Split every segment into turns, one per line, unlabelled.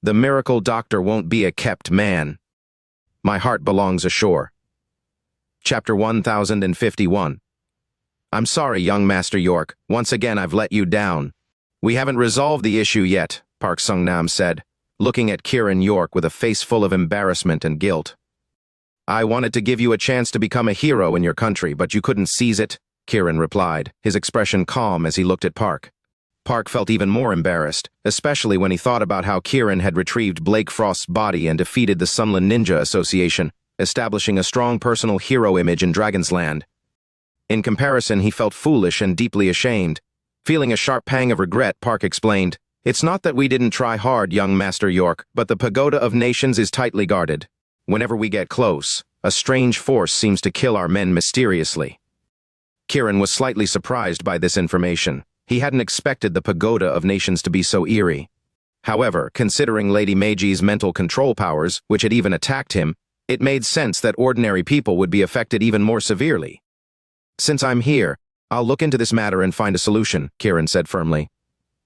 The miracle doctor won't be a kept man. My heart belongs ashore. Chapter 1051. I'm sorry, young Master York. Once again, I've let you down. We haven't resolved the issue yet, Park Sung-nam said, looking at Kiran York with a face full of embarrassment and guilt. I wanted to give you a chance to become a hero in your country, but you couldn't seize it, Kiran replied, his expression calm as he looked at Park. Park felt even more embarrassed, especially when he thought about how Kiran had retrieved Blake Frost's body and defeated the Sunland Ninja Association, establishing a strong personal hero image in Dragon's Land. In comparison, he felt foolish and deeply ashamed. Feeling a sharp pang of regret, Park explained, It's not that we didn't try hard, young Master York, but the Pagoda of Nations is tightly guarded. Whenever we get close, a strange force seems to kill our men mysteriously. Kiran was slightly surprised by this information. He hadn't expected the Pagoda of Nations to be so eerie. However, considering Lady Meiji's mental control powers, which had even attacked him, it made sense that ordinary people would be affected even more severely. Since I'm here, I'll look into this matter and find a solution, Kiran said firmly.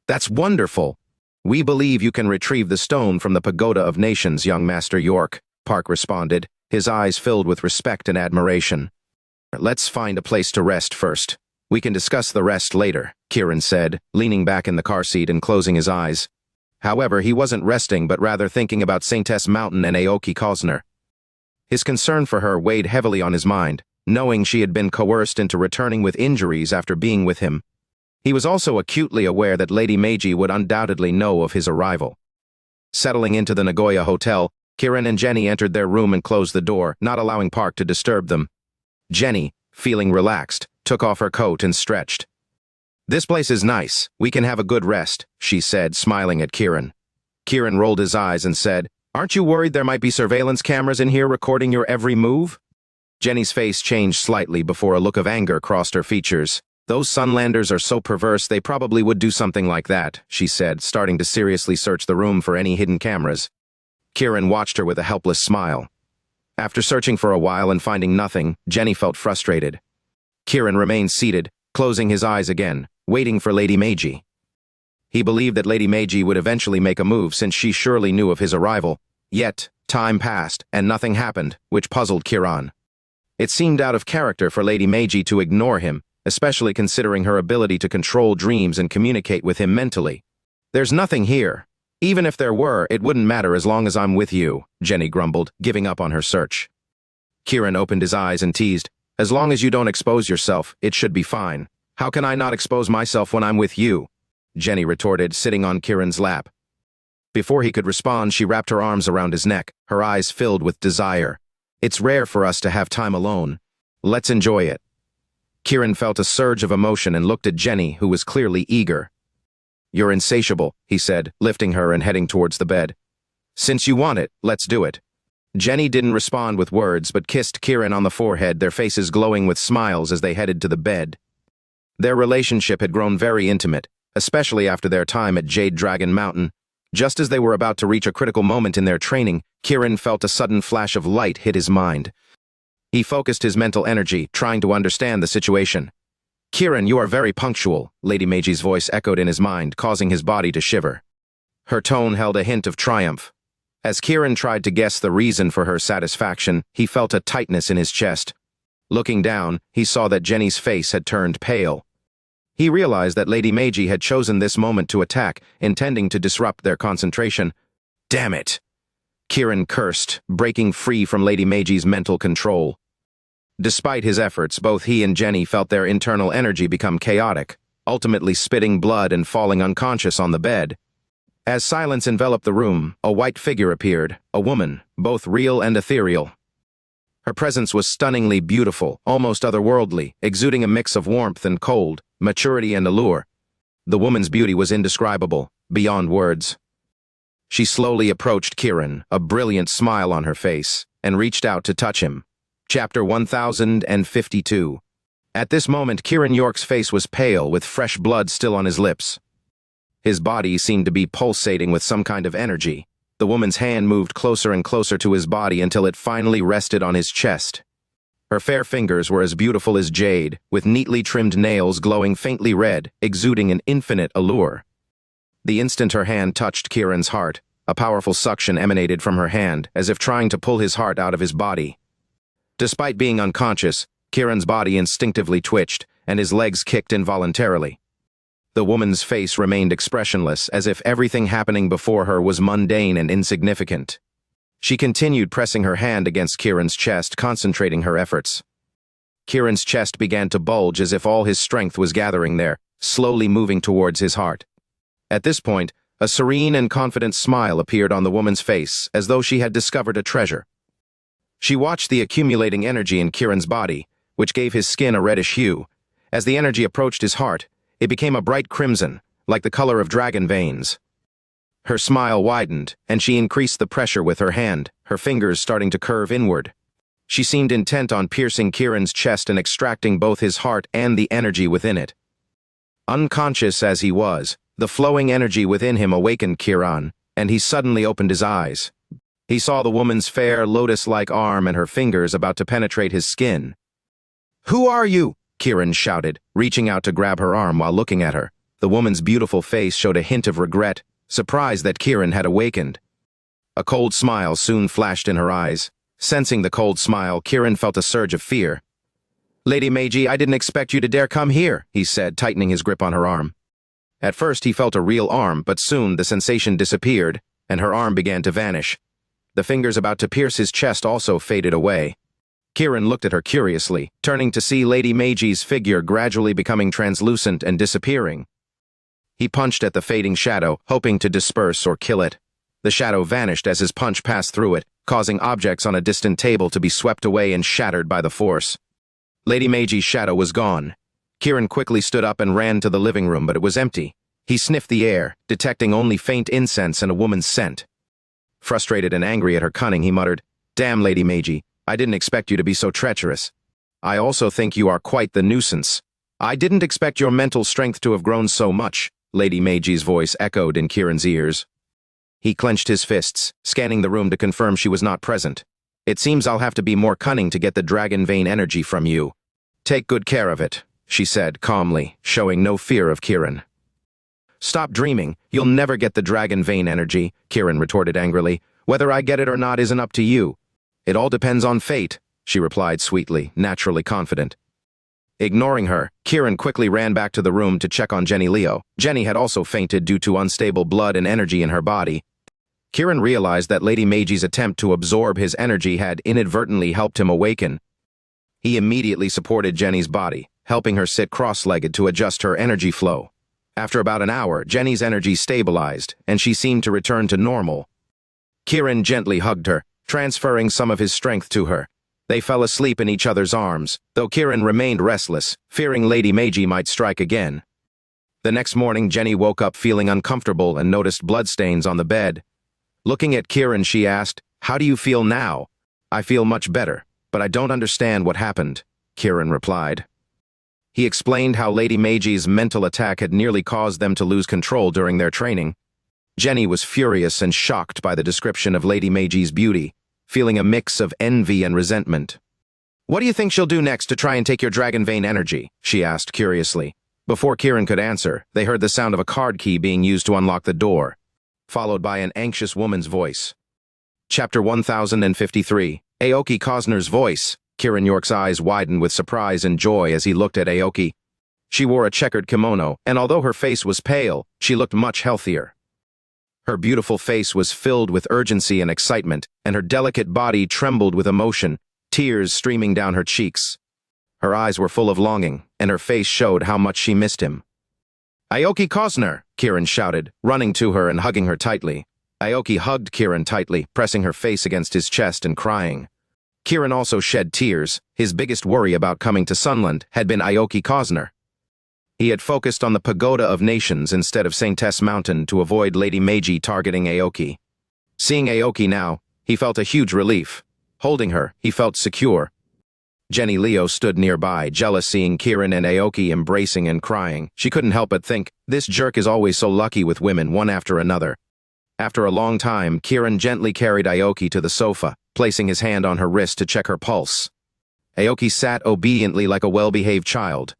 That's wonderful. We believe you can retrieve the stone from the Pagoda of Nations, young Master York, Park responded, his eyes filled with respect and admiration. Let's find a place to rest first. We can discuss the rest later, Kiran said, leaning back in the car seat and closing his eyes. However, he wasn't resting but rather thinking about Saintess Mountain and Aoki Kosner. His concern for her weighed heavily on his mind, knowing she had been coerced into returning with injuries after being with him. He was also acutely aware that Lady Meiji would undoubtedly know of his arrival. Settling into the Nagoya Hotel, Kiran and Jenny entered their room and closed the door, not allowing Park to disturb them. Jenny, feeling relaxed, took off her coat and stretched. This place is nice. We can have a good rest, she said, smiling at Kiran. Kiran rolled his eyes and said, Aren't you worried there might be surveillance cameras in here recording your every move? Jenny's face changed slightly before a look of anger crossed her features. Those Sunlanders are so perverse they probably would do something like that, she said, starting to seriously search the room for any hidden cameras. Kiran watched her with a helpless smile. After searching for a while and finding nothing, Jenny felt frustrated. Kiran remained seated, closing his eyes again, waiting for Lady Meiji. He believed that Lady Meiji would eventually make a move since she surely knew of his arrival. Yet, time passed and nothing happened, which puzzled Kiran. It seemed out of character for Lady Meiji to ignore him, especially considering her ability to control dreams and communicate with him mentally. There's nothing here. Even if there were, it wouldn't matter as long as I'm with you, Jenny grumbled, giving up on her search. Kiran opened his eyes and teased, As long as you don't expose yourself, it should be fine. How can I not expose myself when I'm with you? Jenny retorted, sitting on Kiran's lap. Before he could respond, she wrapped her arms around his neck, her eyes filled with desire. It's rare for us to have time alone. Let's enjoy it. Kiran felt a surge of emotion and looked at Jenny, who was clearly eager. You're insatiable, he said, lifting her and heading towards the bed. Since you want it, let's do it. Jenny didn't respond with words but kissed Kiran on the forehead, their faces glowing with smiles as they headed to the bed. Their relationship had grown very intimate, especially after their time at Jade Dragon Mountain. Just as they were about to reach a critical moment in their training, Kiran felt a sudden flash of light hit his mind. He focused his mental energy, trying to understand the situation. Kiran, you are very punctual, Lady Meiji's voice echoed in his mind, causing his body to shiver. Her tone held a hint of triumph. As Kiran tried to guess the reason for her satisfaction, he felt a tightness in his chest. Looking down, he saw that Jenny's face had turned pale. He realized that Lady Meiji had chosen this moment to attack, intending to disrupt their concentration. Damn it! Kiran cursed, breaking free from Lady Meiji's mental control. Despite his efforts, both he and Jenny felt their internal energy become chaotic, ultimately spitting blood and falling unconscious on the bed. As silence enveloped the room, a white figure appeared, a woman, both real and ethereal. Her presence was stunningly beautiful, almost otherworldly, exuding a mix of warmth and cold, maturity and allure. The woman's beauty was indescribable, beyond words. She slowly approached Kiran, a brilliant smile on her face, and reached out to touch him. Chapter 1052. At this moment, Kiran York's face was pale, with fresh blood still on his lips. His body seemed to be pulsating with some kind of energy. The woman's hand moved closer and closer to his body until it finally rested on his chest. Her fair fingers were as beautiful as jade, with neatly trimmed nails glowing faintly red, exuding an infinite allure. The instant her hand touched Kiran's heart, A powerful suction emanated from her hand, as if trying to pull his heart out of his body. Despite being unconscious, Kiran's body instinctively twitched, and his legs kicked involuntarily. The woman's face remained expressionless, as if everything happening before her was mundane and insignificant. She continued pressing her hand against Kiran's chest, concentrating her efforts. Kiran's chest began to bulge as if all his strength was gathering there, slowly moving towards his heart. At this point, a serene and confident smile appeared on the woman's face, as though she had discovered a treasure. She watched the accumulating energy in Kiran's body, which gave his skin a reddish hue. As the energy approached his heart, it became a bright crimson, like the color of dragon veins. Her smile widened, and she increased the pressure with her hand, her fingers starting to curve inward. She seemed intent on piercing Kiran's chest and extracting both his heart and the energy within it. Unconscious as he was, the flowing energy within him awakened Kiran, and he suddenly opened his eyes. He saw the woman's fair, lotus-like arm and her fingers about to penetrate his skin. "Who are you?" Kiran shouted, reaching out to grab her arm while looking at her. The woman's beautiful face showed a hint of regret, surprised that Kiran had awakened. A cold smile soon flashed in her eyes. Sensing the cold smile, Kiran felt a surge of fear. "Lady Meiji, I didn't expect you to dare come here," he said, tightening his grip on her arm. At first he felt a real arm, but soon the sensation disappeared, and her arm began to vanish. The fingers about to pierce his chest also faded away. Kiran looked at her curiously, turning to see Lady Meiji's figure gradually becoming translucent and disappearing. He punched at the fading shadow, hoping to disperse or kill it. The shadow vanished as his punch passed through it, causing objects on a distant table to be swept away and shattered by the force. Lady Meiji's shadow was gone. Kiran quickly stood up and ran to the living room, but it was empty. He sniffed the air, detecting only faint incense and a woman's scent. Frustrated and angry at her cunning, he muttered, "Damn, Lady Meiji, I didn't expect you to be so treacherous. I also think you are quite the nuisance. I didn't expect your mental strength to have grown so much," Lady Meiji's voice echoed in Kiran's ears. He clenched his fists, scanning the room to confirm she was not present. "It seems I'll have to be more cunning to get the dragon vein energy from you. Take good care of it," she said calmly, showing no fear of Kiran. "Stop dreaming. You'll never get the dragon vein energy," Kiran retorted angrily. "Whether I get it or not isn't up to you." "It all depends on fate," she replied sweetly, naturally confident. Ignoring her, Kiran quickly ran back to the room to check on Jenny Leo. Jenny had also fainted due to unstable blood and energy in her body. Kiran realized that Lady Meiji's attempt to absorb his energy had inadvertently helped him awaken. He immediately supported Jenny's body, helping her sit cross-legged to adjust her energy flow. After about an hour, Jenny's energy stabilized, and she seemed to return to normal. Kiran gently hugged her, transferring some of his strength to her. They fell asleep in each other's arms, though Kiran remained restless, fearing Lady Meiji might strike again. The next morning, Jenny woke up feeling uncomfortable and noticed bloodstains on the bed. Looking at Kiran, she asked, "How do you feel now?" "I feel much better, but I don't understand what happened," Kiran replied. He explained how Lady Meiji's mental attack had nearly caused them to lose control during their training. Jenny was furious and shocked by the description of Lady Meiji's beauty, feeling a mix of envy and resentment. "What do you think she'll do next to try and take your dragon vein energy?" she asked curiously. Before Kiran could answer, they heard the sound of a card key being used to unlock the door, followed by an anxious woman's voice. Chapter 1053, Aoki Kosner's voice. Kiran York's eyes widened with surprise and joy as he looked at Aoki. She wore a checkered kimono, and although her face was pale, she looked much healthier. Her beautiful face was filled with urgency and excitement, and her delicate body trembled with emotion, tears streaming down her cheeks. Her eyes were full of longing, and her face showed how much she missed him. "Aoki Kosner!" Kiran shouted, running to her and hugging her tightly. Aoki hugged Kiran tightly, pressing her face against his chest and crying. Kiran also shed tears. His biggest worry about coming to Sunland had been Aoki Kosner. He had focused on the Pagoda of Nations instead of St. Tess Mountain to avoid Lady Meiji targeting Aoki. Seeing Aoki now, he felt a huge relief. Holding her, he felt secure. Jenny Leo stood nearby, jealous seeing Kiran and Aoki embracing and crying. She couldn't help but think, this jerk is always so lucky with women, one after another. After a long time, Kiran gently carried Aoki to the sofa, placing his hand on her wrist to check her pulse. Aoki sat obediently like a well-behaved child.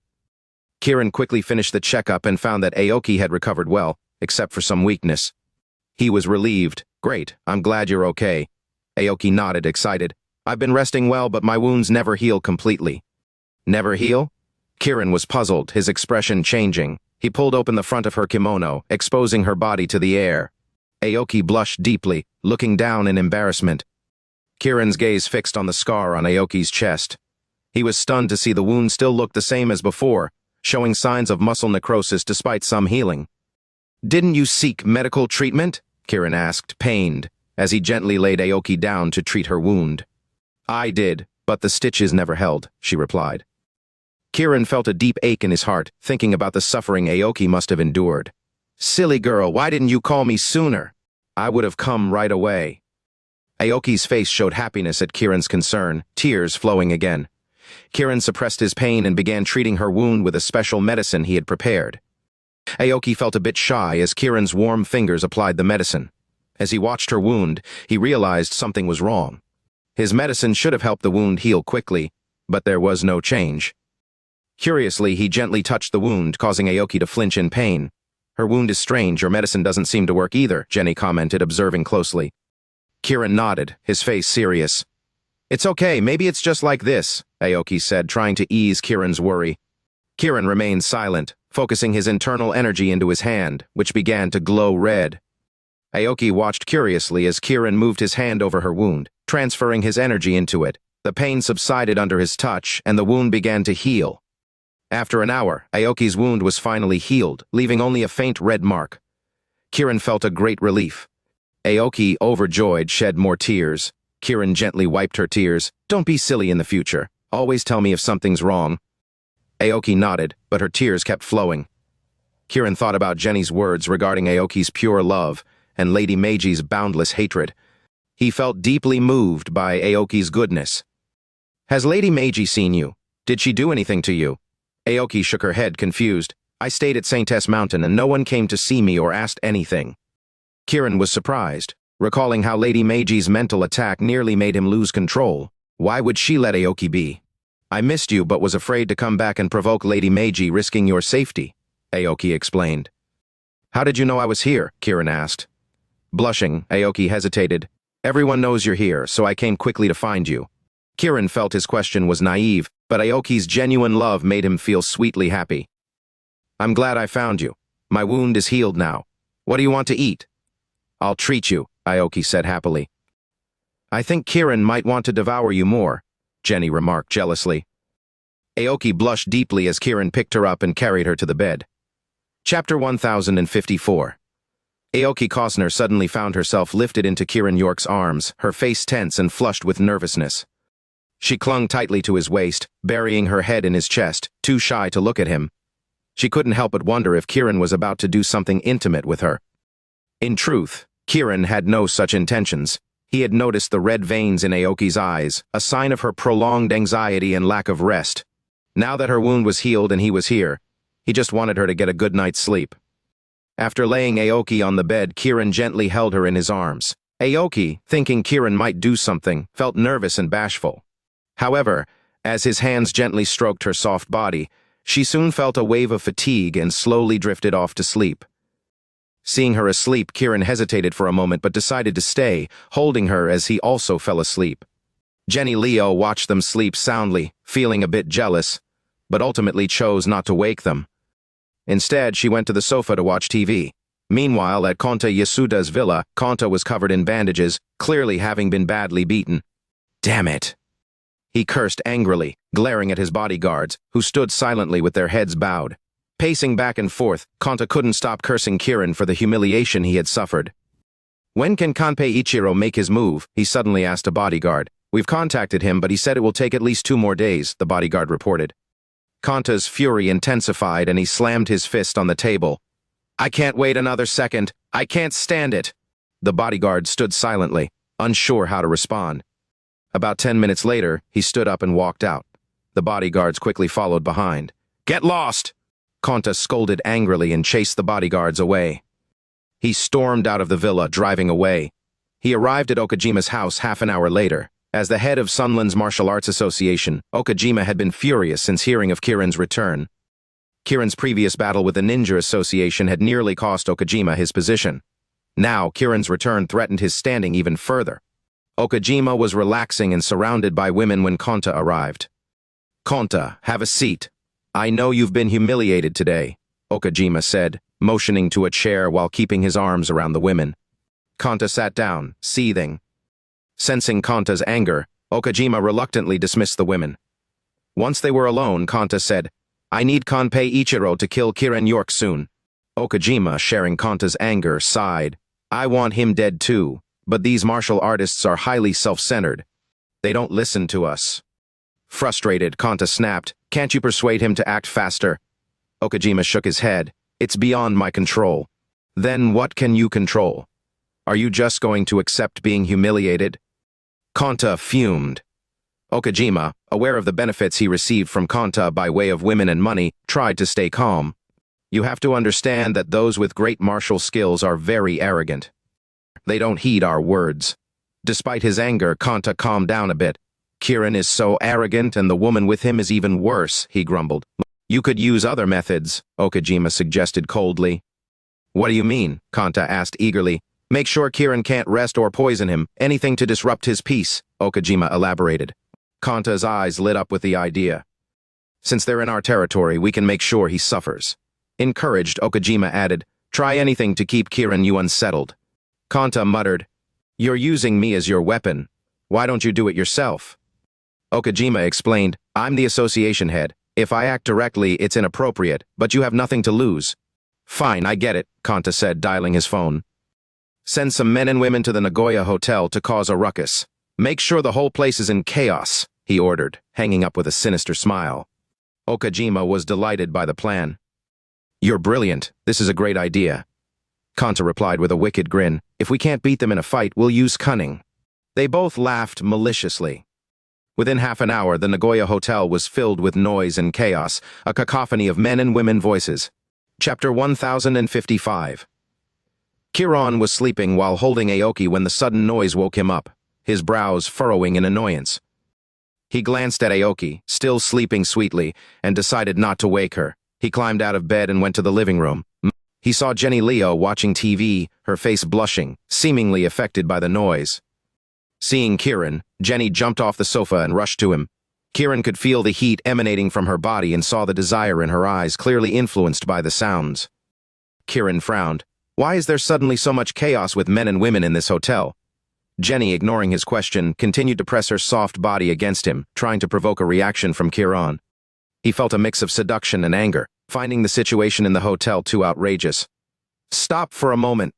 Kiran quickly finished the checkup and found that Aoki had recovered well, except for some weakness. He was relieved, Great, I'm glad you're okay. Aoki nodded, excited. I've been resting well, but my wounds never heal completely. Never heal? Kiran was puzzled, his expression changing. He pulled open the front of her kimono, exposing her body to the air. Aoki blushed deeply, looking down in embarrassment. Kiran's gaze fixed on the scar on Aoki's chest. He was stunned to see the wound still looked the same as before, showing signs of muscle necrosis despite some healing. Didn't you seek medical treatment? Kiran asked, pained, as he gently laid Aoki down to treat her wound. I did, but the stitches never held, she replied. Kiran felt a deep ache in his heart, thinking about the suffering Aoki must have endured. Silly girl, why didn't you call me sooner? I would have come right away. Aoki's face showed happiness at Kiran's concern, tears flowing again. Kiran suppressed his pain and began treating her wound with a special medicine he had prepared. Aoki felt a bit shy as Kiran's warm fingers applied the medicine. As he watched her wound, he realized something was wrong. His medicine should have helped the wound heal quickly, but there was no change. Curiously, he gently touched the wound, causing Aoki to flinch in pain. Her wound is strange, your medicine doesn't seem to work either, Jenny commented, observing closely. Kiran nodded, his face serious. It's okay, maybe it's just like this, Aoki said, trying to ease Kiran's worry. Kiran remained silent, focusing his internal energy into his hand, which began to glow red. Aoki watched curiously as Kiran moved his hand over her wound, transferring his energy into it. The pain subsided under his touch, and the wound began to heal. After an hour, Aoki's wound was finally healed, leaving only a faint red mark. Kiran felt a great relief. Aoki, overjoyed, shed more tears. Kiran gently wiped her tears. Don't be silly in the future. Always tell me if something's wrong. Aoki nodded, but her tears kept flowing. Kiran thought about Jenny's words regarding Aoki's pure love and Lady Meiji's boundless hatred. He felt deeply moved by Aoki's goodness. Has Lady Meiji seen you? Did she do anything to you? Aoki shook her head, confused. I stayed at St. S Mountain and no one came to see me or asked anything. Kiran was surprised, recalling how Lady Meiji's mental attack nearly made him lose control. Why would she let Aoki be? I missed you but was afraid to come back and provoke Lady Meiji, risking your safety, Aoki explained. How did you know I was here? Kiran asked. Blushing, Aoki hesitated. Everyone knows you're here, so I came quickly to find you. Kiran felt his question was naive, but Aoki's genuine love made him feel sweetly happy. I'm glad I found you. My wound is healed now. What do you want to eat? I'll treat you, Aoki said happily. I think Kiran might want to devour you more, Jenny remarked jealously. Aoki blushed deeply as Kiran picked her up and carried her to the bed. Chapter 1054. Aoki Kosner suddenly found herself lifted into Kiran York's arms, her face tense and flushed with nervousness. She clung tightly to his waist, burying her head in his chest, too shy to look at him. She couldn't help but wonder if Kiran was about to do something intimate with her. In truth, Kiran had no such intentions. He had noticed the red veins in Aoki's eyes, a sign of her prolonged anxiety and lack of rest. Now that her wound was healed and he was here, he just wanted her to get a good night's sleep. After laying Aoki on the bed, Kiran gently held her in his arms. Aoki, thinking Kiran might do something, felt nervous and bashful. However, as his hands gently stroked her soft body, she soon felt a wave of fatigue and slowly drifted off to sleep. Seeing her asleep, Kiran hesitated for a moment but decided to stay, holding her as he also fell asleep. Jenny Leo watched them sleep soundly, feeling a bit jealous, but ultimately chose not to wake them. Instead, she went to the sofa to watch TV. Meanwhile, at Konta Yasuda's villa, Konta was covered in bandages, clearly having been badly beaten. Damn it! He cursed angrily, glaring at his bodyguards, who stood silently with their heads bowed. Pacing back and forth, Konta couldn't stop cursing Kiran for the humiliation he had suffered. When can Kanpei Ichiro make his move? He suddenly asked a bodyguard. We've contacted him, but he said it will take at least 2 more days, the bodyguard reported. Konta's fury intensified and he slammed his fist on the table. I can't wait another second. I can't stand it. The bodyguard stood silently, unsure how to respond. About 10 minutes later, he stood up and walked out. The bodyguards quickly followed behind. Get lost! Konta scolded angrily and chased the bodyguards away. He stormed out of the villa, driving away. He arrived at Okajima's house half an hour later. As the head of Sunland's Martial Arts Association, Okajima had been furious since hearing of Kiran's return. Kiran's previous battle with the Ninja Association had nearly cost Okajima his position. Now, Kiran's return threatened his standing even further. Okajima was relaxing and surrounded by women when Konta arrived. "Konta, have a seat. I know you've been humiliated today," Okajima said, motioning to a chair while keeping his arms around the women. Konta sat down, seething. Sensing Konta's anger, Okajima reluctantly dismissed the women. Once they were alone, Konta said, "I need Kanpei Ichiro to kill Kiran York soon." Okajima, sharing Konta's anger, sighed. "I want him dead too, but these martial artists are highly self-centered. They don't listen to us." Frustrated, Konta snapped, "Can't you persuade him to act faster?" Okajima shook his head. "It's beyond my control." "Then what can you control? Are you just going to accept being humiliated?" Konta fumed. Okajima, aware of the benefits he received from Konta by way of women and money, tried to stay calm. "You have to understand that those with great martial skills are very arrogant. They don't heed our words." Despite his anger, Konta calmed down a bit. "Kiran is so arrogant and the woman with him is even worse," he grumbled. "You could use other methods," Okajima suggested coldly. "What do you mean?" Konta asked eagerly. "Make sure Kiran can't rest or poison him, anything to disrupt his peace," Okajima elaborated. Konta's eyes lit up with the idea. "Since they're in our territory, we can make sure he suffers." Encouraged, Okajima added, "Try anything to keep Kiran you unsettled." Konta muttered, "You're using me as your weapon. Why don't you do it yourself?" Okajima explained, "I'm the association head. If I act directly, it's inappropriate, but you have nothing to lose." "Fine, I get it," Konta said, dialing his phone. "Send some men and women to the Nagoya Hotel to cause a ruckus. Make sure the whole place is in chaos," he ordered, hanging up with a sinister smile. Okajima was delighted by the plan. "You're brilliant. This is a great idea." Konta replied with a wicked grin. "If we can't beat them in a fight, we'll use cunning." They both laughed maliciously. Within half an hour, the Nagoya Hotel was filled with noise and chaos, a cacophony of men and women voices. Chapter 1055. Kiran was sleeping while holding Aoki when the sudden noise woke him up, his brows furrowing in annoyance. He glanced at Aoki, still sleeping sweetly, and decided not to wake her. He climbed out of bed and went to the living room. He saw Jenny Leo watching TV, her face blushing, seemingly affected by the noise. Seeing Kiran, Jenny jumped off the sofa and rushed to him. Kiran could feel the heat emanating from her body and saw the desire in her eyes, clearly influenced by the sounds. Kiran frowned. "Why is there suddenly so much chaos with men and women in this hotel?" Jenny, ignoring his question, continued to press her soft body against him, trying to provoke a reaction from Kiran. He felt a mix of seduction and anger, finding the situation in the hotel too outrageous. "Stop for a moment.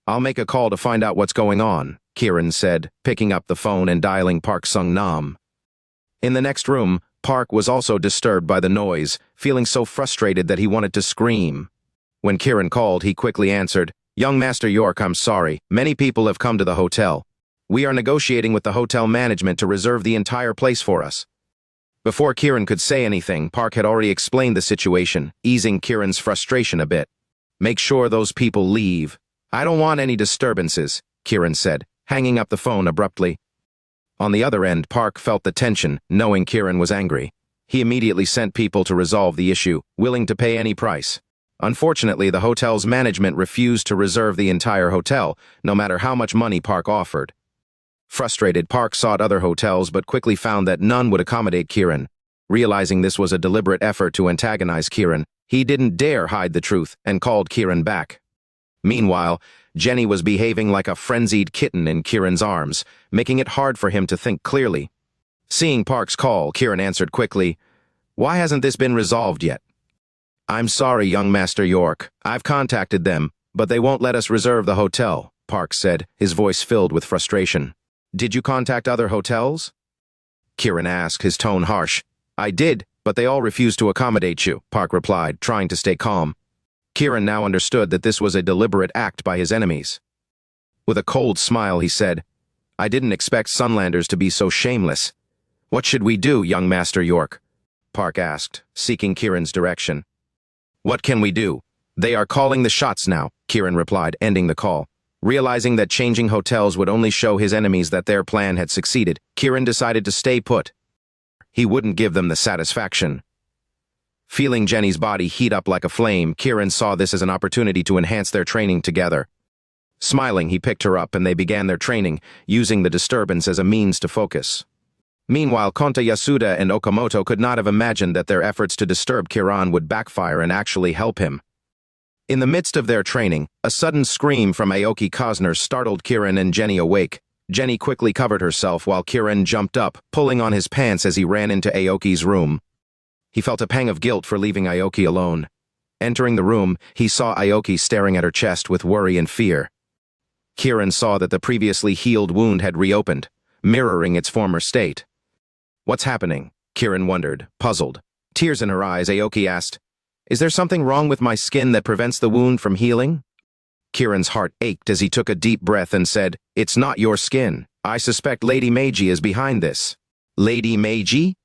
I'll make a call to find out what's going on," Kiran said, picking up the phone and dialing Park Sung-nam. In the next room, Park was also disturbed by the noise, feeling so frustrated that he wanted to scream. When Kiran called, he quickly answered, "Young Master York, I'm sorry. Many people have come to the hotel. We are negotiating with the hotel management to reserve the entire place for us." Before Kiran could say anything, Park had already explained the situation, easing Kiran's frustration a bit. "Make sure those people leave. I don't want any disturbances," Kiran said, hanging up the phone abruptly. On the other end, Park felt the tension, knowing Kiran was angry. He immediately sent people to resolve the issue, willing to pay any price. Unfortunately, the hotel's management refused to reserve the entire hotel, no matter how much money Park offered. Frustrated, Park sought other hotels but quickly found that none would accommodate Kiran. Realizing this was a deliberate effort to antagonize Kiran, he didn't dare hide the truth and called Kiran back. Meanwhile, Jenny was behaving like a frenzied kitten in Kiran's arms, making it hard for him to think clearly. Seeing Park's call, Kiran answered quickly, "Why hasn't this been resolved yet?" "I'm sorry, young Master York. I've contacted them, but they won't let us reserve the hotel," Park said, his voice filled with frustration. "Did you contact other hotels?" Kiran asked, his tone harsh. "I did, but they all refused to accommodate you," Park replied, trying to stay calm. Kiran now understood that this was a deliberate act by his enemies. With a cold smile, he said, "I didn't expect Sunlanders to be so shameless. What should we do, young Master York?" Park asked, seeking Kiran's direction. "What can we do? They are calling the shots now," Kiran replied, ending the call. Realizing that changing hotels would only show his enemies that their plan had succeeded, Kiran decided to stay put. He wouldn't give them the satisfaction. Feeling Jenny's body heat up like a flame, Kiran saw this as an opportunity to enhance their training together. Smiling, he picked her up and they began their training, using the disturbance as a means to focus. Meanwhile, Konta Yasuda and Okamoto could not have imagined that their efforts to disturb Kiran would backfire and actually help him. In the midst of their training, a sudden scream from Aoki Kosner startled Kiran and Jenny awake. Jenny quickly covered herself while Kiran jumped up, pulling on his pants as he ran into Aoki's room. He felt a pang of guilt for leaving Aoki alone. Entering the room, he saw Aoki staring at her chest with worry and fear. Kiran saw that the previously healed wound had reopened, mirroring its former state. "What's happening?" Kiran wondered, puzzled. Tears in her eyes, Aoki asked, "Is there something wrong with my skin that prevents the wound from healing?" Kiran's heart ached as he took a deep breath and said, "It's not your skin. I suspect Lady Meiji is behind this." "Lady Meiji?"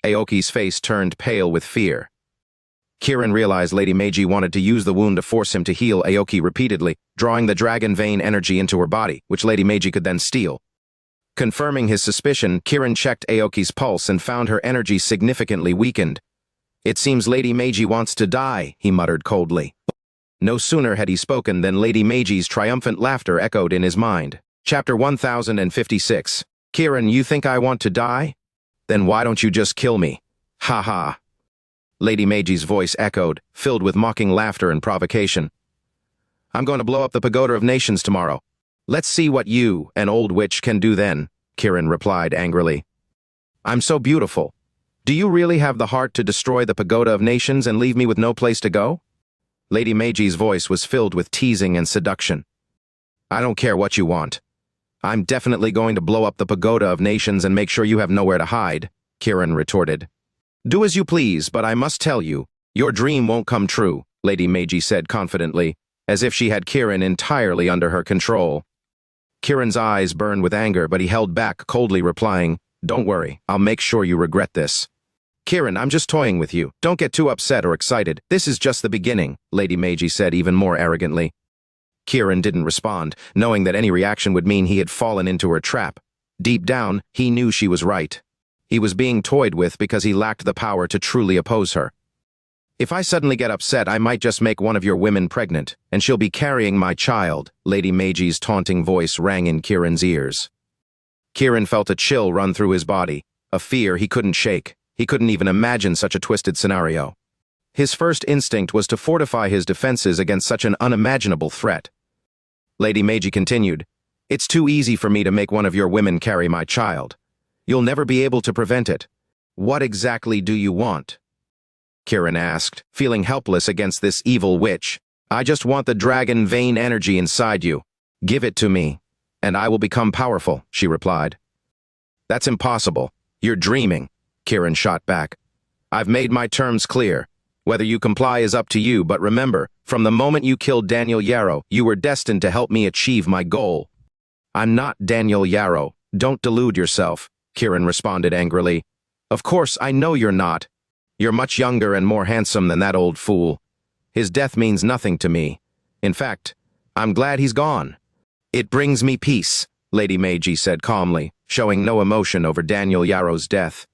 Aoki's face turned pale with fear. Kiran realized Lady Meiji wanted to use the wound to force him to heal Aoki repeatedly, drawing the dragon vein energy into her body, which Lady Meiji could then steal. Confirming his suspicion, Kiran checked Aoki's pulse and found her energy significantly weakened. "It seems Lady Meiji wants to die," he muttered coldly. No sooner had he spoken than Lady Meiji's triumphant laughter echoed in his mind. Chapter 1056. "Kiran, you think I want to die? Then why don't you just kill me? Ha ha." Lady Meiji's voice echoed, filled with mocking laughter and provocation. "I'm going to blow up the Pagoda of Nations tomorrow. Let's see what you, an old witch, can do then," Kiran replied angrily. "I'm so beautiful. Do you really have the heart to destroy the Pagoda of Nations and leave me with no place to go?" Lady Meiji's voice was filled with teasing and seduction. "I don't care what you want. I'm definitely going to blow up the Pagoda of Nations and make sure you have nowhere to hide," Kiran retorted. "Do as you please, but I must tell you, your dream won't come true," Lady Meiji said confidently, as if she had Kiran entirely under her control. Kiran's eyes burned with anger, but he held back, coldly replying, "Don't worry, I'll make sure you regret this." "Kiran, I'm just toying with you. Don't get too upset or excited. This is just the beginning," Lady Meiji said even more arrogantly. Kiran didn't respond, knowing that any reaction would mean he had fallen into her trap. Deep down, he knew she was right. He was being toyed with because he lacked the power to truly oppose her. "If I suddenly get upset, I might just make one of your women pregnant, and she'll be carrying my child," Lady Meiji's taunting voice rang in Kiran's ears. Kiran felt a chill run through his body, a fear he couldn't shake. He couldn't even imagine such a twisted scenario. His first instinct was to fortify his defenses against such an unimaginable threat. Lady Meiji continued, "It's too easy for me to make one of your women carry my child. You'll never be able to prevent it. What exactly do you want?" Kiran asked, feeling helpless against this evil witch. "I just want the dragon vein energy inside you. Give it to me, and I will become powerful," she replied. "That's impossible. You're dreaming," Kiran shot back. "I've made my terms clear. Whether you comply is up to you, but remember, from the moment you killed Daniel Yarrow, you were destined to help me achieve my goal." "I'm not Daniel Yarrow. Don't delude yourself," Kiran responded angrily. "Of course, I know you're not. You're much younger and more handsome than that old fool. His death means nothing to me. In fact, I'm glad he's gone." "It brings me peace," Lady Meiji said calmly, showing no emotion over Daniel Yarrow's death.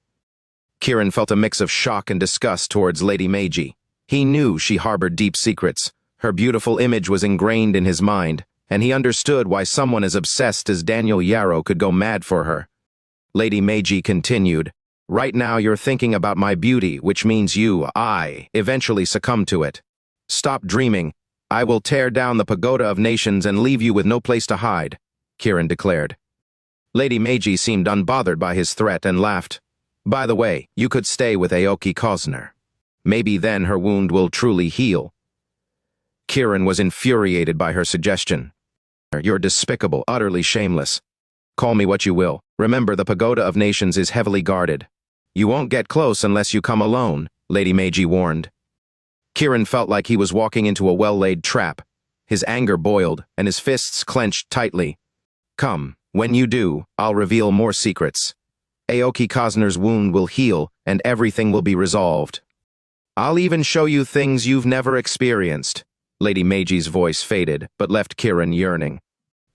Kiran felt a mix of shock and disgust towards Lady Meiji. He knew she harbored deep secrets. Her beautiful image was ingrained in his mind, and he understood why someone as obsessed as Daniel Yarrow could go mad for her. Lady Meiji continued, "Right now you're thinking about my beauty, which means I eventually succumb to it. Stop dreaming. I will tear down the Pagoda of Nations and leave you with no place to hide," Kiran declared. Lady Meiji seemed unbothered by his threat and laughed. "By the way, you could stay with Aoki Kosner. Maybe then her wound will truly heal." Kiran was infuriated by her suggestion. "You're despicable, utterly shameless. Call me what you will. Remember, the Pagoda of Nations is heavily guarded. You won't get close unless you come alone," Lady Meiji warned. Kiran felt like he was walking into a well-laid trap. His anger boiled, and his fists clenched tightly. "Come, when you do, I'll reveal more secrets. Aoki Kosner's wound will heal, and everything will be resolved. I'll even show you things you've never experienced." Lady Meiji's voice faded, but left Kiran yearning.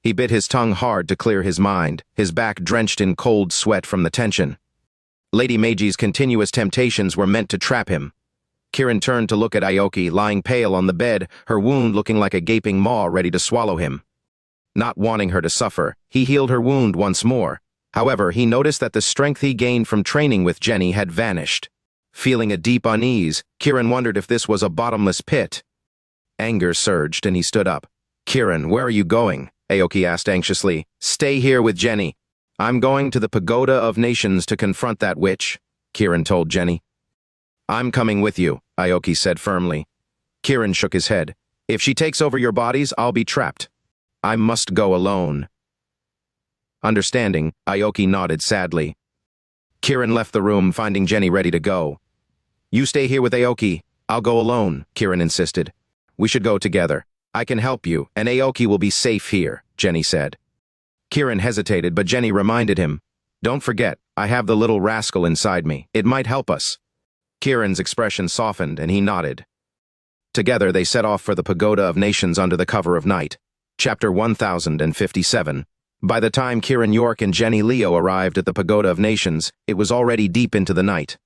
He bit his tongue hard to clear his mind, his back drenched in cold sweat from the tension. Lady Meiji's continuous temptations were meant to trap him. Kiran turned to look at Aoki, lying pale on the bed, her wound looking like a gaping maw ready to swallow him. Not wanting her to suffer, he healed her wound once more. However, he noticed that the strength he gained from training with Jenny had vanished. Feeling a deep unease, Kiran wondered if this was a bottomless pit. Anger surged and he stood up. "Kiran, where are you going?" Aoki asked anxiously. "Stay here with Jenny." "I'm going to the Pagoda of Nations to confront that witch," Kiran told Jenny. "I'm coming with you," Aoki said firmly. Kiran shook his head. "If she takes over your bodies, I'll be trapped. I must go alone." Understanding, Aoki nodded sadly. Kiran left the room, finding Jenny ready to go. "You stay here with Aoki. I'll go alone," Kiran insisted. "We should go together. I can help you, and Aoki will be safe here," Jenny said. Kiran hesitated, but Jenny reminded him, "Don't forget, I have the little rascal inside me. It might help us." Kiran's expression softened, and he nodded. Together they set off for the Pagoda of Nations under the cover of night. Chapter 1057. By the time Kiran York and Jenny Leo arrived at the Pagoda of Nations, it was already deep into the night.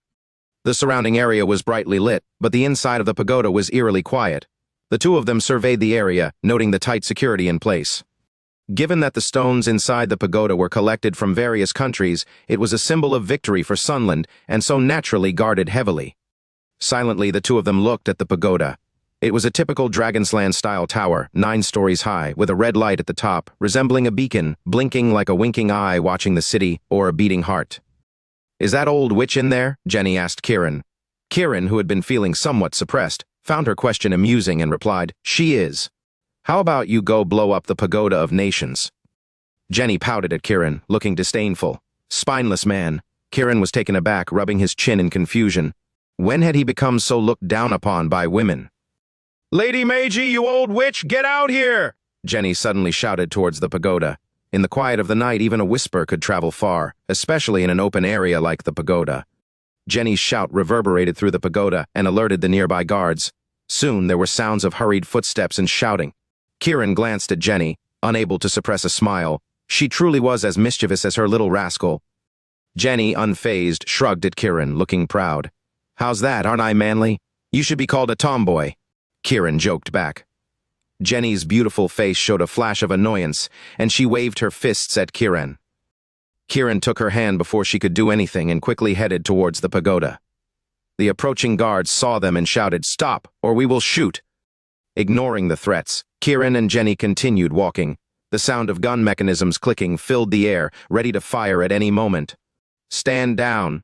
The surrounding area was brightly lit, but the inside of the pagoda was eerily quiet. The two of them surveyed the area, noting the tight security in place. Given that the stones inside the pagoda were collected from various countries, it was a symbol of victory for Sunland, and so naturally guarded heavily. Silently, the two of them looked at the pagoda. It was a typical Dragonsland-style tower, 9 stories high, with a red light at the top, resembling a beacon, blinking like a winking eye watching the city or a beating heart. "Is that old witch in there?" Jenny asked Kiran. Kiran, who had been feeling somewhat suppressed, found her question amusing and replied, "She is. How about you go blow up the Pagoda of Nations?" Jenny pouted at Kiran, looking disdainful. Spineless man. Kiran was taken aback, rubbing his chin in confusion. When had he become so looked down upon by women? "Lady Meiji, you old witch, get out here!" Jenny suddenly shouted towards the pagoda. In the quiet of the night, even a whisper could travel far, especially in an open area like the pagoda. Jenny's shout reverberated through the pagoda and alerted the nearby guards. Soon there were sounds of hurried footsteps and shouting. Kiran glanced at Jenny, unable to suppress a smile. She truly was as mischievous as her little rascal. Jenny, unfazed, shrugged at Kiran, looking proud. "How's that, aren't I manly? You should be called a tomboy." Kiran joked back. Jenny's beautiful face showed a flash of annoyance, and she waved her fists at Kiran. Kiran took her hand before she could do anything and quickly headed towards the pagoda. The approaching guards saw them and shouted, "Stop, or we will shoot!" Ignoring the threats, Kiran and Jenny continued walking. The sound of gun mechanisms clicking filled the air, ready to fire at any moment. "Stand down!"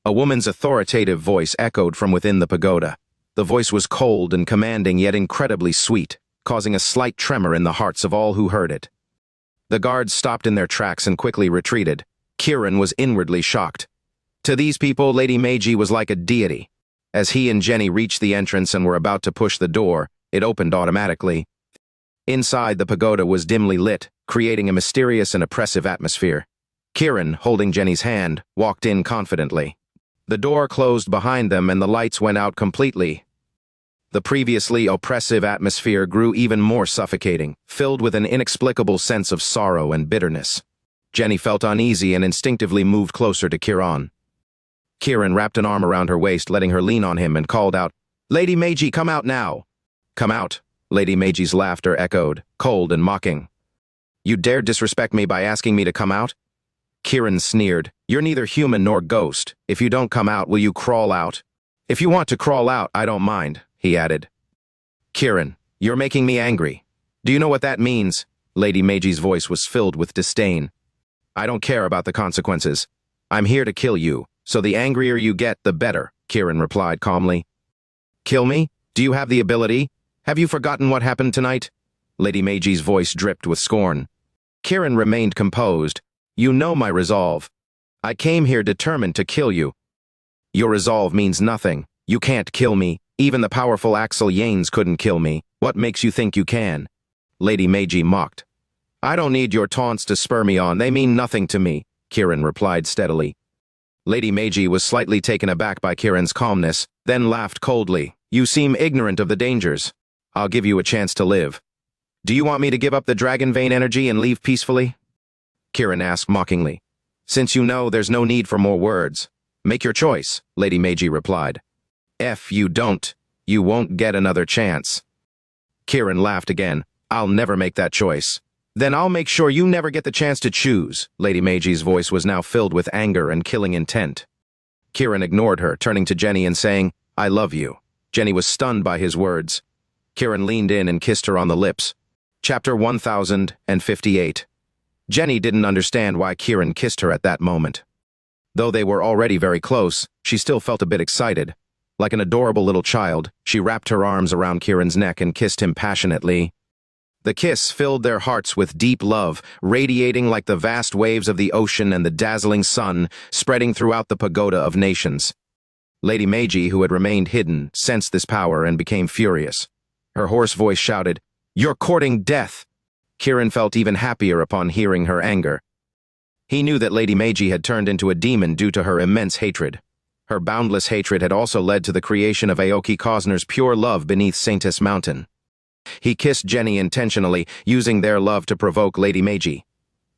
A woman's authoritative voice echoed from within the pagoda. The voice was cold and commanding, yet incredibly sweet, causing a slight tremor in the hearts of all who heard it. The guards stopped in their tracks and quickly retreated. Kiran was inwardly shocked. To these people, Lady Meiji was like a deity. As he and Jenny reached the entrance and were about to push the door, it opened automatically. Inside, the pagoda was dimly lit, creating a mysterious and oppressive atmosphere. Kiran, holding Jenny's hand, walked in confidently. The door closed behind them and the lights went out completely. The previously oppressive atmosphere grew even more suffocating, filled with an inexplicable sense of sorrow and bitterness. Jenny felt uneasy and instinctively moved closer to Kiran. Kiran wrapped an arm around her waist, letting her lean on him, and called out, "Lady Meiji, come out now!" "Come out?" Lady Meiji's laughter echoed, cold and mocking. "You dare disrespect me by asking me to come out?" Kiran sneered, "You're neither human nor ghost. If you don't come out, will you crawl out?" "If you want to crawl out, I don't mind," he added. "Kiran, you're making me angry. Do you know what that means?" Lady Meiji's voice was filled with disdain. "I don't care about the consequences. I'm here to kill you, so the angrier you get, the better," Kiran replied calmly. "Kill me? Do you have the ability? Have you forgotten what happened tonight?" Lady Meiji's voice dripped with scorn. Kiran remained composed. "You know my resolve. I came here determined to kill you." "Your resolve means nothing. You can't kill me. Even the powerful Axel Yanes couldn't kill me. What makes you think you can?" Lady Meiji mocked. "I don't need your taunts to spur me on. They mean nothing to me," Kiran replied steadily. Lady Meiji was slightly taken aback by Kiran's calmness, then laughed coldly. "You seem ignorant of the dangers. I'll give you a chance to live. Do you want me to give up the dragon vein energy and leave peacefully?" Kiran asked mockingly. "Since you know there's no need for more words, make your choice," Lady Meiji replied. "If you don't, you won't get another chance." Kiran laughed again. "I'll never make that choice. Then I'll make sure you never get the chance to choose. Lady Meiji's voice was now filled with anger and killing intent. Kiran ignored her, turning to Jenny and saying, I love you. Jenny was stunned by his words. Kiran leaned in and kissed her on the lips. Chapter 1058. Jenny didn't understand why Kiran kissed her at that moment. Though they were already very close, she still felt a bit excited. Like an adorable little child, she wrapped her arms around Kiran's neck and kissed him passionately. The kiss filled their hearts with deep love, radiating like the vast waves of the ocean and the dazzling sun, spreading throughout the Pagoda of Nations. Lady Meiji, who had remained hidden, sensed this power and became furious. Her hoarse voice shouted, You're courting death! Kiran felt even happier upon hearing her anger. He knew that Lady Meiji had turned into a demon due to her immense hatred. Her boundless hatred had also led to the creation of Aoki Kosner's pure love beneath Saintess Mountain. He kissed Jenny intentionally, using their love to provoke Lady Meiji.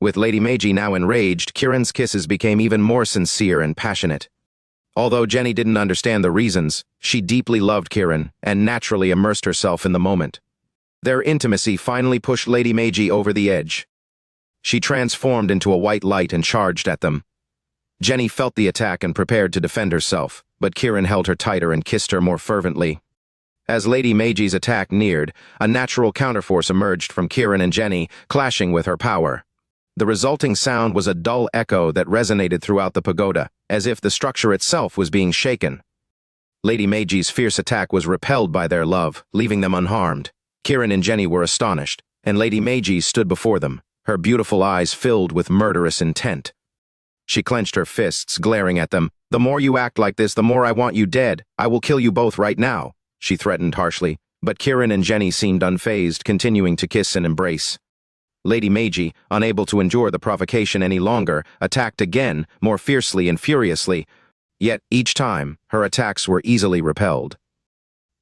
With Lady Meiji now enraged, Kiran's kisses became even more sincere and passionate. Although Jenny didn't understand the reasons, she deeply loved Kiran and naturally immersed herself in the moment. Their intimacy finally pushed Lady Meiji over the edge. She transformed into a white light and charged at them. Jenny felt the attack and prepared to defend herself, but Kiran held her tighter and kissed her more fervently. As Lady Meiji's attack neared, a natural counterforce emerged from Kiran and Jenny, clashing with her power. The resulting sound was a dull echo that resonated throughout the pagoda, as if the structure itself was being shaken. Lady Meiji's fierce attack was repelled by their love, leaving them unharmed. Kiran and Jenny were astonished, and Lady Meiji stood before them, her beautiful eyes filled with murderous intent. She clenched her fists, glaring at them. The more you act like this, the more I want you dead. I will kill you both right now, she threatened harshly, but Kiran and Jenny seemed unfazed, continuing to kiss and embrace. Lady Meiji, unable to endure the provocation any longer, attacked again, more fiercely and furiously, yet each time, her attacks were easily repelled.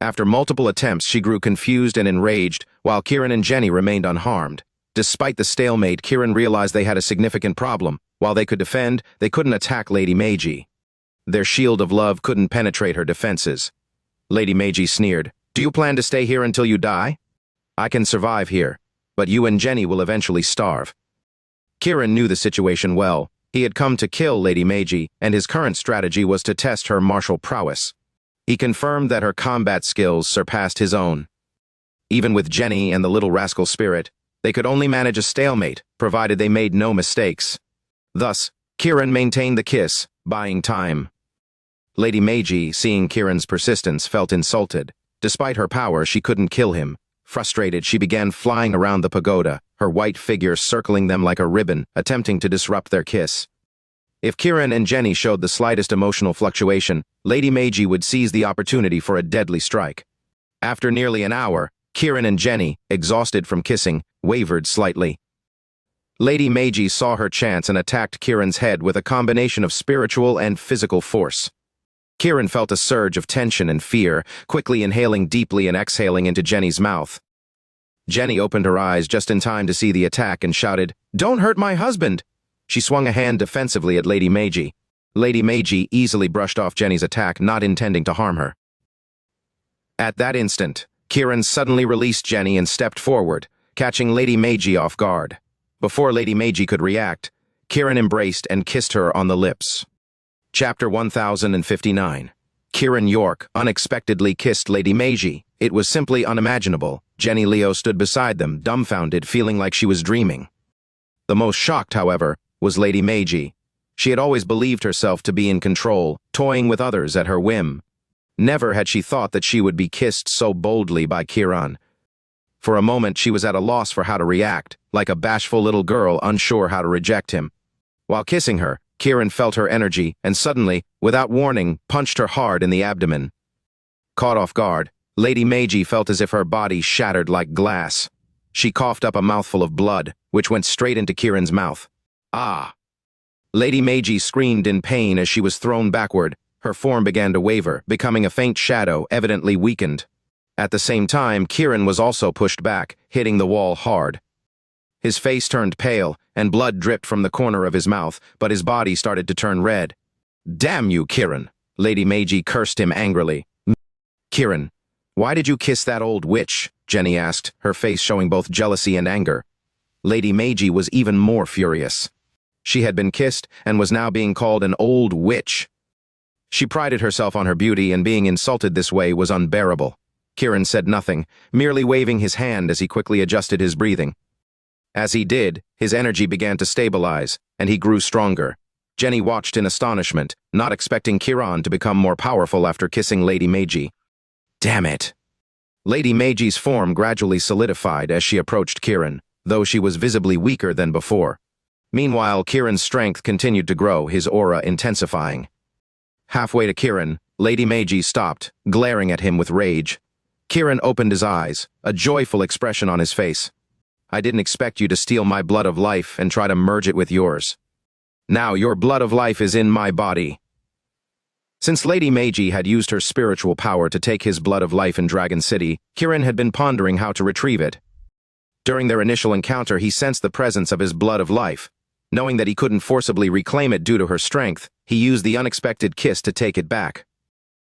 After multiple attempts, she grew confused and enraged, while Kiran and Jenny remained unharmed. Despite the stalemate, Kiran realized they had a significant problem. While they could defend, they couldn't attack Lady Meiji. Their shield of love couldn't penetrate her defenses. Lady Meiji sneered, Do you plan to stay here until you die? I can survive here, but you and Jenny will eventually starve. Kiran knew the situation well. He had come to kill Lady Meiji, and his current strategy was to test her martial prowess. He confirmed that her combat skills surpassed his own. Even with Jenny and the little rascal spirit, they could only manage a stalemate, provided they made no mistakes. Thus, Kiran maintained the kiss, buying time. Lady Meiji, seeing Kiran's persistence, felt insulted. Despite her power, she couldn't kill him. Frustrated, she began flying around the pagoda, her white figure circling them like a ribbon, attempting to disrupt their kiss. If Kiran and Jenny showed the slightest emotional fluctuation, Lady Meiji would seize the opportunity for a deadly strike. After nearly an hour, Kiran and Jenny, exhausted from kissing, wavered slightly. Lady Meiji saw her chance and attacked Kiran's head with a combination of spiritual and physical force. Kiran felt a surge of tension and fear, quickly inhaling deeply and exhaling into Jenny's mouth. Jenny opened her eyes just in time to see the attack and shouted, Don't hurt my husband! She swung a hand defensively at Lady Meiji. Lady Meiji easily brushed off Jenny's attack, not intending to harm her. At that instant, Kiran suddenly released Jenny and stepped forward, catching Lady Meiji off guard. Before Lady Meiji could react, Kiran embraced and kissed her on the lips. Chapter 1059. Kiran York unexpectedly kissed Lady Meiji. It was simply unimaginable. Jenny Leo stood beside them, dumbfounded, feeling like she was dreaming. The most shocked, however, was Lady Meiji. She had always believed herself to be in control, toying with others at her whim. Never had she thought that she would be kissed so boldly by Kiran. For a moment, she was at a loss for how to react, like a bashful little girl unsure how to reject him. While kissing her, Kiran felt her energy and suddenly, without warning, punched her hard in the abdomen. Caught off guard, Lady Meiji felt as if her body shattered like glass. She coughed up a mouthful of blood, which went straight into Kiran's mouth. Ah! Lady Meiji screamed in pain as she was thrown backward. Her form began to waver, becoming a faint shadow, evidently weakened. At the same time, Kiran was also pushed back, hitting the wall hard. His face turned pale, and blood dripped from the corner of his mouth, but his body started to turn red. Damn you, Kiran! Lady Meiji cursed him angrily. Kiran, why did you kiss that old witch? Jenny asked, her face showing both jealousy and anger. Lady Meiji was even more furious. She had been kissed and was now being called an old witch. She prided herself on her beauty, and being insulted this way was unbearable. Kiran said nothing, merely waving his hand as he quickly adjusted his breathing. As he did, his energy began to stabilize, and he grew stronger. Jenny watched in astonishment, not expecting Kiran to become more powerful after kissing Lady Meiji. Damn it! Lady Meiji's form gradually solidified as she approached Kiran, though she was visibly weaker than before. Meanwhile, Kiran's strength continued to grow, his aura intensifying. Halfway to Kiran, Lady Meiji stopped, glaring at him with rage. Kiran opened his eyes, a joyful expression on his face. I didn't expect you to steal my blood of life and try to merge it with yours. Now your blood of life is in my body. Since Lady Meiji had used her spiritual power to take his blood of life in Dragon City, Kiran had been pondering how to retrieve it. During their initial encounter, he sensed the presence of his blood of life. Knowing that he couldn't forcibly reclaim it due to her strength, he used the unexpected kiss to take it back.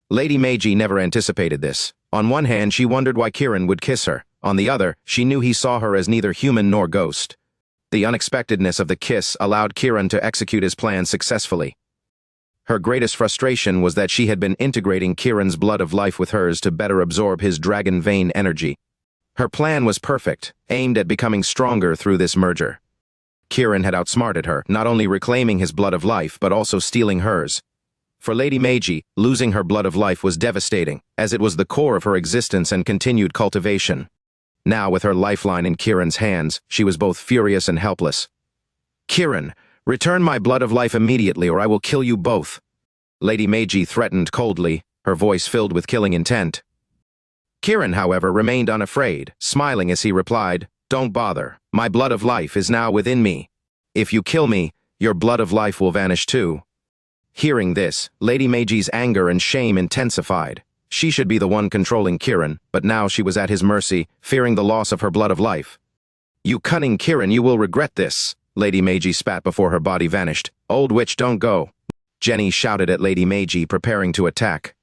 Lady Meiji never anticipated this. On one hand, she wondered why Kiran would kiss her. On the other, she knew he saw her as neither human nor ghost. The unexpectedness of the kiss allowed Kiran to execute his plan successfully. Her greatest frustration was that she had been integrating Kiran's blood of life with hers to better absorb his dragon vein energy. Her plan was perfect, aimed at becoming stronger through this merger. Kiran had outsmarted her, not only reclaiming his blood of life, but also stealing hers. For Lady Meiji, losing her blood of life was devastating, as it was the core of her existence and continued cultivation. Now, with her lifeline in Kiran's hands, she was both furious and helpless. Kiran, return my blood of life immediately, or I will kill you both. Lady Meiji threatened coldly, her voice filled with killing intent. Kiran, however, remained unafraid, smiling as he replied, Don't bother. My blood of life is now within me. If you kill me, your blood of life will vanish too. Hearing this, Lady Meiji's anger and shame intensified. She should be the one controlling Kiran, but now she was at his mercy, fearing the loss of her blood of life. You cunning Kiran, you will regret this. Lady Meiji spat before her body vanished. Old witch, don't go. Jenny shouted at Lady Meiji, preparing to attack.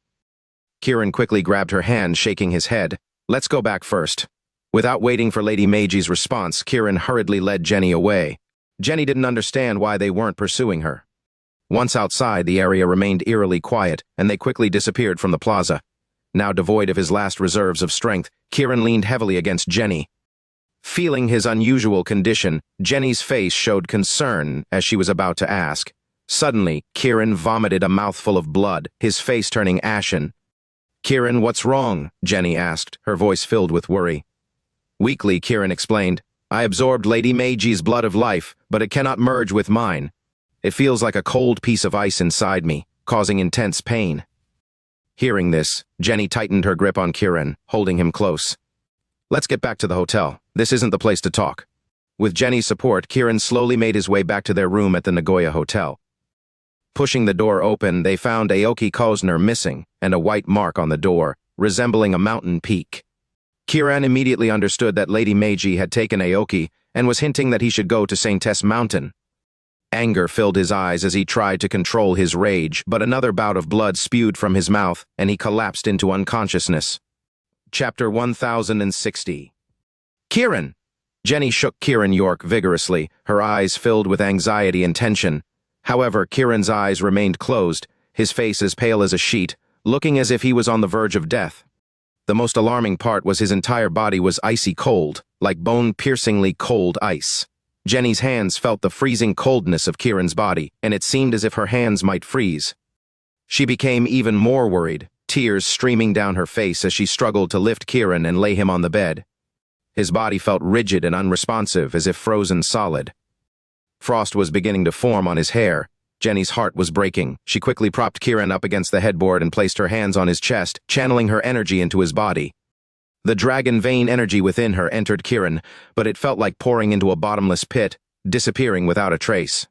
Kiran quickly grabbed her hand, shaking his head. Let's go back first. Without waiting for Lady Meiji's response, Kiran hurriedly led Jenny away. Jenny didn't understand why they weren't pursuing her. Once outside, the area remained eerily quiet, and they quickly disappeared from the plaza. Now devoid of his last reserves of strength, Kiran leaned heavily against Jenny. Feeling his unusual condition, Jenny's face showed concern as she was about to ask. Suddenly, Kiran vomited a mouthful of blood, his face turning ashen. Kiran, what's wrong? Jenny asked, her voice filled with worry. Weakly, Kiran explained, I absorbed Lady Meiji's blood of life, but it cannot merge with mine. It feels like a cold piece of ice inside me, causing intense pain. Hearing this, Jenny tightened her grip on Kiran, holding him close. Let's get back to the hotel. This isn't the place to talk. With Jenny's support, Kiran slowly made his way back to their room at the Nagoya Hotel. Pushing the door open, they found Aoki Kosner missing, and a white mark on the door, resembling a mountain peak. Kiran immediately understood that Lady Meiji had taken Aoki and was hinting that he should go to Saintess Mountain. Anger filled his eyes as he tried to control his rage, but another bout of blood spewed from his mouth, and he collapsed into unconsciousness. Chapter 1060. Kiran! Jenny shook Kiran York vigorously, her eyes filled with anxiety and tension. However, Kiran's eyes remained closed, his face as pale as a sheet, looking as if he was on the verge of death. The most alarming part was his entire body was icy cold, like bone-piercingly cold ice. Jenny's hands felt the freezing coldness of Kiran's body, and it seemed as if her hands might freeze. She became even more worried, tears streaming down her face as she struggled to lift Kiran and lay him on the bed. His body felt rigid and unresponsive, as if frozen solid. Frost was beginning to form on his hair. Jenny's heart was breaking. She quickly propped Kiran up against the headboard and placed her hands on his chest, channeling her energy into his body. The dragon vein energy within her entered Kiran, but it felt like pouring into a bottomless pit, disappearing without a trace.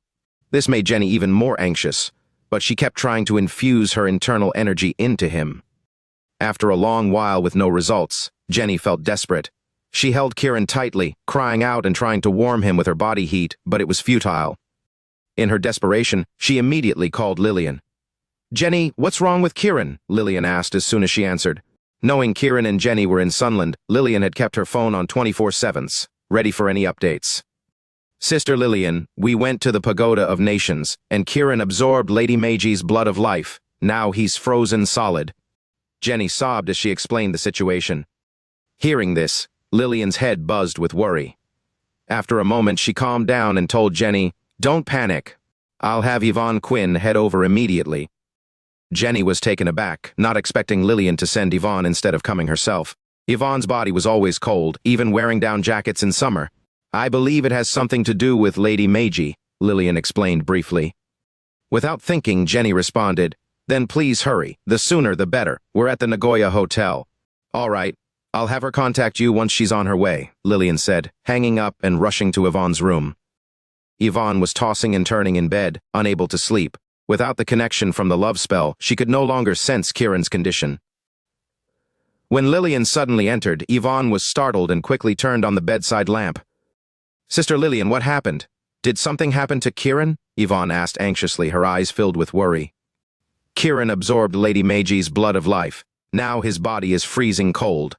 This made Jenny even more anxious, but she kept trying to infuse her internal energy into him. After a long while with no results, Jenny felt desperate. She held Kiran tightly, crying out and trying to warm him with her body heat, but it was futile. In her desperation, she immediately called Lillian. Jenny, what's wrong with Kiran? Lillian asked as soon as she answered. Knowing Kiran and Jenny were in Sunland, Lillian had kept her phone on 24/7, ready for any updates. Sister Lillian, we went to the Pagoda of Nations, and Kiran absorbed Lady Meiji's blood of life. Now he's frozen solid. Jenny sobbed as she explained the situation. Hearing this, Lillian's head buzzed with worry. After a moment, she calmed down and told Jenny, "Don't panic. I'll have Yvonne Quinn head over immediately." Jenny was taken aback, not expecting Lillian to send Yvonne instead of coming herself. Yvonne's body was always cold, even wearing down jackets in summer. "I believe it has something to do with Lady Meiji," Lillian explained briefly. Without thinking, Jenny responded, "Then please hurry. The sooner the better. We're at the Nagoya Hotel." "All right. I'll have her contact you once she's on her way," Lillian said, hanging up and rushing to Yvonne's room. Yvonne was tossing and turning in bed, unable to sleep. Without the connection from the love spell, she could no longer sense Kiran's condition. When Lillian suddenly entered, Yvonne was startled and quickly turned on the bedside lamp. "Sister Lillian, what happened? Did something happen to Kiran?" Yvonne asked anxiously, her eyes filled with worry. "Kiran absorbed Lady Meiji's blood of life. Now his body is freezing cold."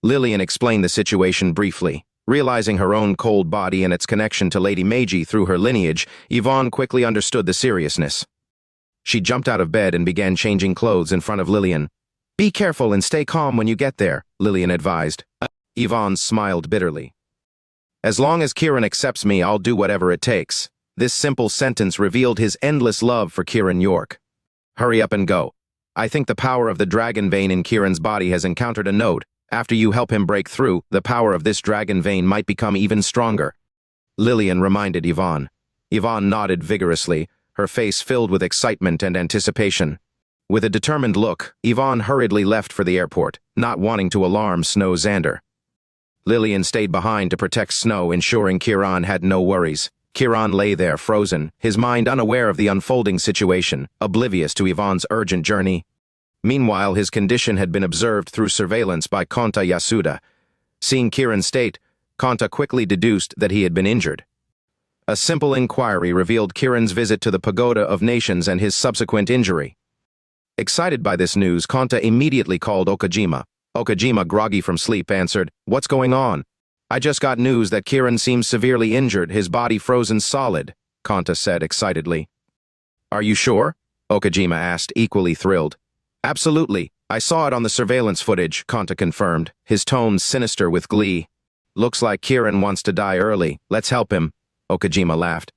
Lillian explained the situation briefly. Realizing her own cold body and its connection to Lady Meiji through her lineage, Yvonne quickly understood the seriousness. She jumped out of bed and began changing clothes in front of Lillian. "Be careful and stay calm when you get there," Lillian advised. Yvonne smiled bitterly. "As long as Kiran accepts me, I'll do whatever it takes." This simple sentence revealed his endless love for Kiran York. "Hurry up and go. I think the power of the dragon vein in Kiran's body has encountered a node. After you help him break through, the power of this dragon vein might become even stronger," Lillian reminded Yvonne. Yvonne nodded vigorously, her face filled with excitement and anticipation. With a determined look, Yvonne hurriedly left for the airport, not wanting to alarm Snow Xander. Lillian stayed behind to protect Snow, ensuring Kiran had no worries. Kiran lay there frozen, his mind unaware of the unfolding situation, oblivious to Yvonne's urgent journey. Meanwhile, his condition had been observed through surveillance by Konta Yasuda. Seeing Kiran's state, Konta quickly deduced that he had been injured. A simple inquiry revealed Kiran's visit to the Pagoda of Nations and his subsequent injury. Excited by this news, Konta immediately called Okajima. Okajima, groggy from sleep, answered, "What's going on?" "I just got news that Kiran seems severely injured, his body frozen solid," Konta said excitedly. "Are you sure?" Okajima asked, equally thrilled. "Absolutely. I saw it on the surveillance footage," Konta confirmed, his tone sinister with glee. "Looks like Kiran wants to die early. Let's help him," Okajima laughed.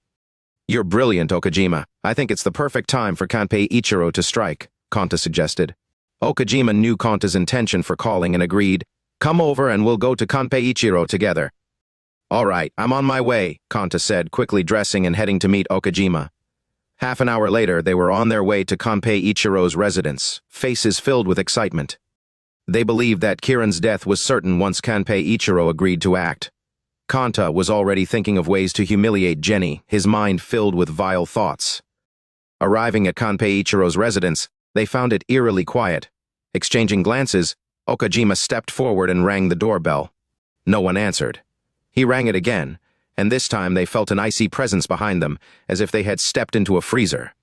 "You're brilliant, Okajima. I think it's the perfect time for Kanpei Ichiro to strike," Konta suggested. Okajima knew Konta's intention for calling and agreed, "Come over and we'll go to Kanpei Ichiro together." "All right, I'm on my way," Konta said, quickly dressing and heading to meet Okajima. Half an hour later, they were on their way to Kanpei Ichiro's residence, faces filled with excitement. They believed that Kiran's death was certain once Kanpei Ichiro agreed to act. Konta was already thinking of ways to humiliate Jenny, his mind filled with vile thoughts. Arriving at Kanpei Ichiro's residence, they found it eerily quiet. Exchanging glances, Okajima stepped forward and rang the doorbell. No one answered. He rang it again, and this time they felt an icy presence behind them, as if they had stepped into a freezer.